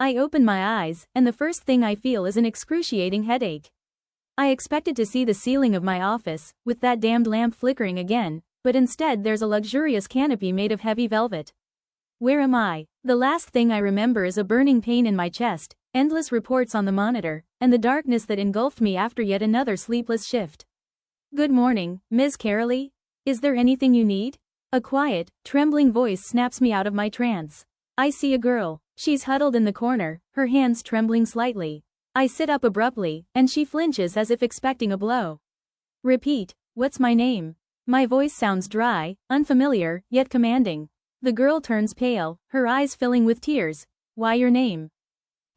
I open my eyes, and the first thing I feel is an excruciating headache. I expected to see the ceiling of my office, with that damned lamp flickering again, but instead there's a luxurious canopy made of heavy velvet. Where am I? The last thing I remember is a burning pain in my chest, endless reports on the monitor, and the darkness that engulfed me after yet another sleepless shift. Good morning, Ms. Karelyi. Is there anything you need? A quiet, trembling voice snaps me out of my trance. I see a girl. She's huddled in the corner, her hands trembling slightly. I sit up abruptly, and she flinches as if expecting a blow. Repeat, what's my name? My voice sounds dry, unfamiliar, yet commanding. The girl turns pale, her eyes filling with tears. Why your name?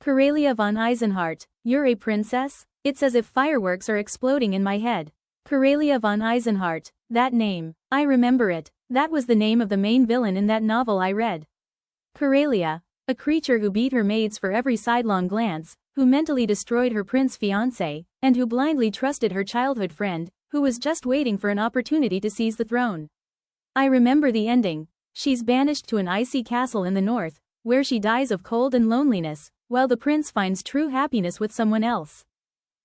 Karelyi von Eisenhart. You're a princess? It's as if fireworks are exploding in my head. Karelyi von Eisenhart, that name. I remember it. That was the name of the main villain in that novel I read. Karelyi, a creature who beat her maids for every sidelong glance, who mentally destroyed her prince fiancé, and who blindly trusted her childhood friend, who was just waiting for an opportunity to seize the throne. I remember the ending. She's banished to an icy castle in the north, where she dies of cold and loneliness, while the prince finds true happiness with someone else.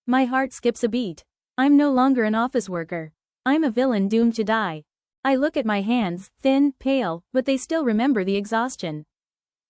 My heart skips a beat. I'm no longer an office worker. I'm a villain doomed to die. I look at my hands, thin, pale, but they still remember the exhaustion.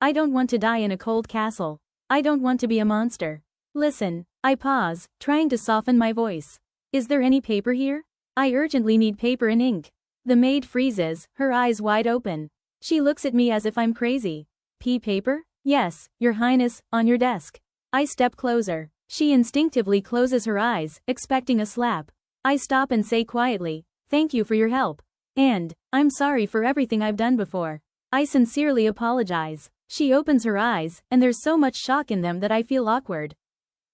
I don't want to die in a cold castle. I don't want to be a monster. Listen. I pause, trying to soften my voice. Is there any paper here? I urgently need paper and ink. The maid freezes, her eyes wide open. She looks at me as if I'm crazy. Paper? Yes, Your Highness, on your desk. I step closer. She instinctively closes her eyes, expecting a slap. I stop and say quietly, thank you for your help. And, I'm sorry for everything I've done before. I sincerely apologize. She opens her eyes, and there's so much shock in them that I feel awkward.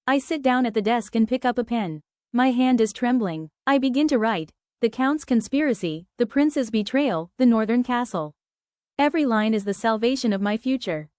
I sit down at the desk and pick up a pen. My hand is trembling. I begin to write. The Count's conspiracy, the prince's betrayal, the northern castle. Every line is the salvation of my future.